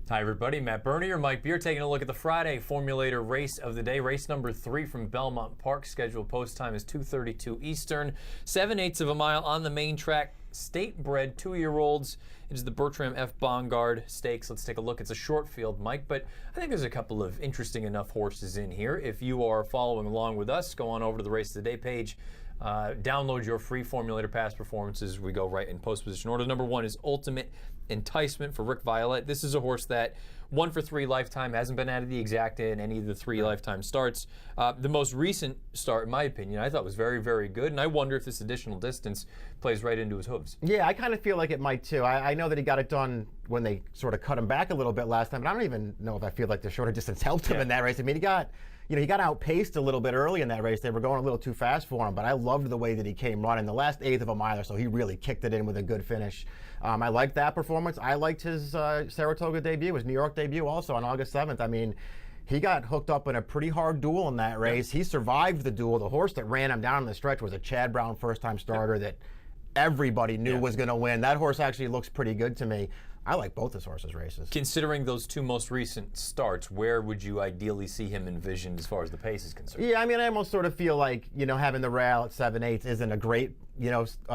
Hi everybody, Matt Bernie or Mike Beer taking a look at the Friday Formulator race of the day. Race number 3 from Belmont Park. Scheduled post time is 2:32 Eastern. 7/8 of a mile on the main track. State-bred 2-year-olds. It is the Bertram F. Bongard Stakes. Let's take a look. It's a short field, Mike, but I think there's a couple of interesting enough horses in here. If you are following along with us, go on over to the Race of the Day page. Download your free Formulator past performances. We go right in post position order. Number 1 is Ultimate Enticement for Rick Violet. This is a horse that 1 for 3 lifetime, hasn't been out of the exacta in any of the 3 lifetime starts. The most recent start, in my opinion, I thought was very, very good, and I wonder if this additional distance plays right into his hooves. Yeah, I kind of feel like it might too. I know that he got it done when they sort of cut him back a little bit last time, but I don't even know if I feel like the shorter distance helped him in that race. I mean, he got outpaced a little bit early in that race. They were going a little too fast for him, but I loved the way that he came running. The last 1/8 of a mile or so, he really kicked it in with a good finish. I liked that performance. I liked his Saratoga debut, his New York debut also on August 7th. I mean, he got hooked up in a pretty hard duel in that race. He survived the duel. The horse that ran him down in the stretch was a Chad Brown first-time starter that everybody knew was going to win. That horse actually looks pretty good to me. I like both his horses' races. Considering those 2 most recent starts, where would you ideally see him envisioned as far as the pace is concerned? Yeah, I mean, I almost sort of feel like, having the rail at 7/8 isn't a great,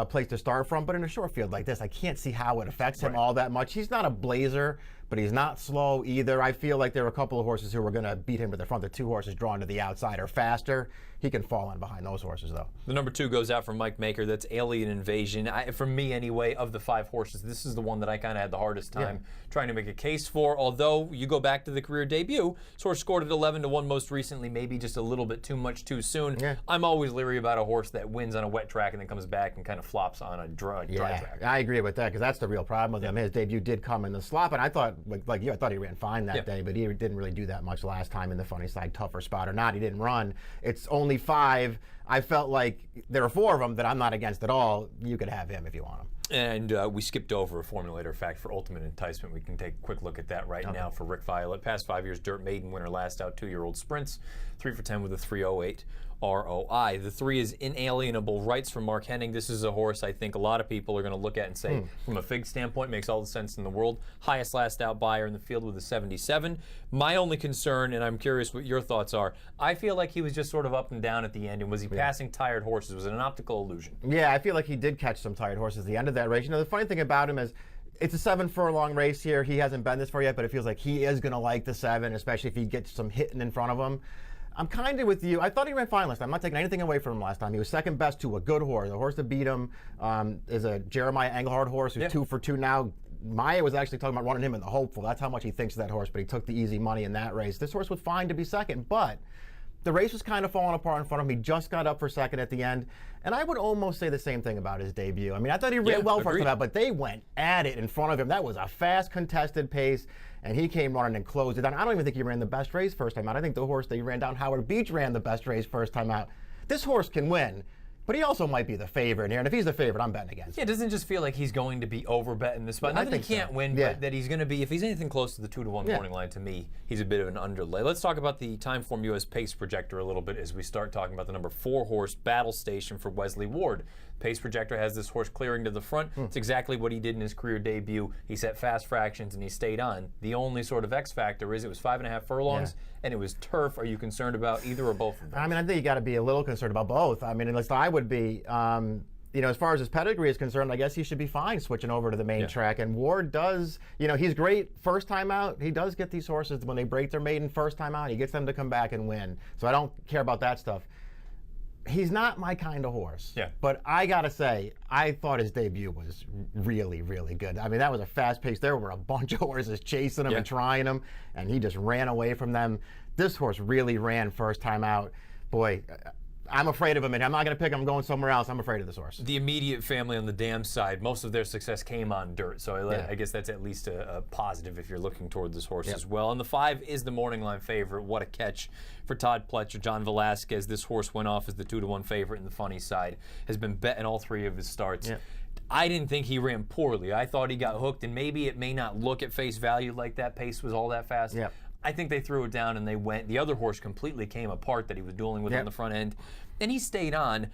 place to start from. But in a short field like this, I can't see how it affects him all that much. He's not a blazer, but he's not slow either. I feel like there are a couple of horses who are going to beat him to the front. The 2 horses drawn to the outside are faster. He can fall in behind those horses, though. The number 2 goes out for Mike Maker. That's Alien Invasion. For me, anyway, of the 5 horses, this is the one that I kind of had the hardest time trying to make a case for. Although you go back to the career debut, this horse scored at 11-1 most recently, maybe just a little bit too much too soon. Yeah. I'm always leery about a horse that wins on a wet track and then comes back and kind of flops on a dry track. I agree with that, because that's the real problem with him. His debut did come in the slop, and I thought, like you, I thought he ran fine that day, but he didn't really do that much last time in the funny side, tougher spot or not. He didn't run. It's only 5. I felt like there are 4 of them that I'm not against at all. You could have him if you want him. And we skipped over a formulator fact for Ultimate Enticement. We can take a quick look at that right now for Rick Violet. Past 5 years, Dirt Maiden winner, last out 2-year-old sprints, 3 for 10 with a 3:08 ROI. The 3 is Inalienable, rights from Mark Henning. This is a horse I think a lot of people are going to look at and say, from a fig standpoint, makes all the sense in the world. Highest last out buyer in the field with a 77. My only concern, and I'm curious what your thoughts are, I feel like he was just sort of up and down at the end, and was he passing tired horses? Was it an optical illusion? Yeah, I feel like he did catch some tired horses at the end of that race. The funny thing about him is, it's a 7-furlong race here. He hasn't been this far yet, but it feels like he is going to like the 7, especially if he gets some hitting in front of him. I'm kind of with you. I thought he ran fine last time. I'm not taking anything away from him last time. He was second best to a good horse. The horse that beat him is a Jeremiah Engelhard horse who's 2 for 2 now. Maya was actually talking about running him in the hopeful. That's how much he thinks of that horse, but he took the easy money in that race. This horse was fine to be second, but the race was kind of falling apart in front of him. He just got up for second at the end. And I would almost say the same thing about his debut. I mean, I thought he ran well first time, but they went at it in front of him. That was a fast, contested pace, and he came running and closed it down. I don't even think he ran the best race first time out. I think the horse that he ran down, Howard Beach, ran the best race first time out. This horse can win, but he also might be the favorite here. And if he's the favorite, I'm betting against him. It doesn't just feel like he's going to be over-bet in this spot. Not that he can't win, but that he's going to be, if he's anything close to the 2-1 morning line, to me, he's a bit of an underlay. Let's talk about the Timeform US pace projector a little bit as we start talking about the number 4 horse, Battle Station for Wesley Ward. Pace projector has this horse clearing to the front. It's exactly what he did in his career debut. He set fast fractions and he stayed on. The only sort of X factor is it was 5.5 furlongs and it was turf. Are you concerned about either or both of them? I mean, I think you got to be a little concerned about both. I mean, at least I would be. As far as his pedigree is concerned, I guess he should be fine switching over to the main track. And Ward does, he's great first time out. He does get these horses when they break their maiden first time out. He gets them to come back and win. So I don't care about that stuff. He's not my kind of horse. But I got to say, I thought his debut was really, really good. I mean, that was a fast pace. There were a bunch of horses chasing him and trying him, and he just ran away from them. This horse really ran first time out. Boy, I'm afraid of him, and I'm not going to pick him. I'm going somewhere else. I'm afraid of this horse. The immediate family on the dam side, most of their success came on dirt, so I guess that's at least a positive if you're looking toward this horse as well. And the 5 is the morning line favorite. What a catch for Todd Pletcher. John Velasquez, this horse went off as the 2-1 favorite in the funny side, has been bet in all 3 of his starts. I didn't think he ran poorly. I thought he got hooked, and maybe it may not look at face value like that pace was all that fast. I think they threw it down and they went. The other horse completely came apart that he was dueling with on the front end, and he stayed on.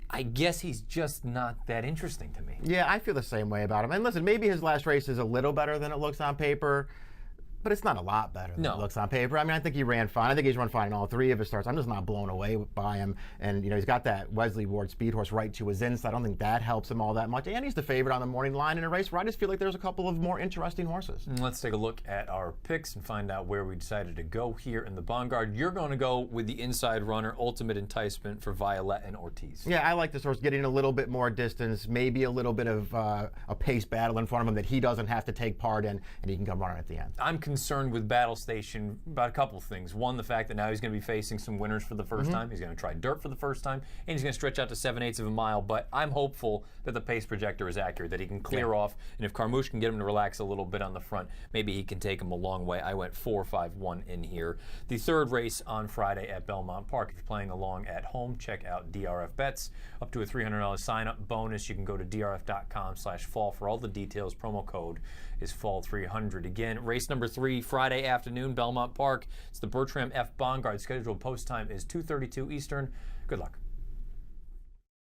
I guess he's just not that interesting to me. Yeah, I feel the same way about him. And listen, maybe his last race is a little better than it looks on paper, But it's not a lot better than No. it looks on paper. I mean, I think he ran fine. I think he's run fine in all 3 of his starts. I'm just not blown away by him. And, he's got that Wesley Ward speed horse right to his inside. I don't think that helps him all that much. And he's the favorite on the morning line in a race where I just feel like there's a couple of more interesting horses. Let's take a look at our picks and find out where we decided to go here in the Bongard. You're going to go with the inside runner, Ultimate Enticement, for Violet and Ortiz. Yeah, I like this horse getting a little bit more distance, maybe a little bit of a pace battle in front of him that he doesn't have to take part in, and he can come running at the end. I'm concerned with Battle Station about a couple of things. One, the fact that now he's going to be facing some winners for the first time. He's going to try dirt for the first time, and he's going to stretch out to 7/8 of a mile. But I'm hopeful that the pace projector is accurate, that he can clear off, and if Carmouche can get him to relax a little bit on the front, maybe he can take him a long way. I went 4-5-1 in here. The third race on Friday at Belmont Park. If you're playing along at home, check out DRF Bets. Up to a $300 sign-up bonus. You can go to drf.com/fall for all the details. Promo code is fall300. Again, race number 3, Friday afternoon, Belmont Park. It's the Bertram F. Bongard. Scheduled post time is 2:32 Eastern. Good luck.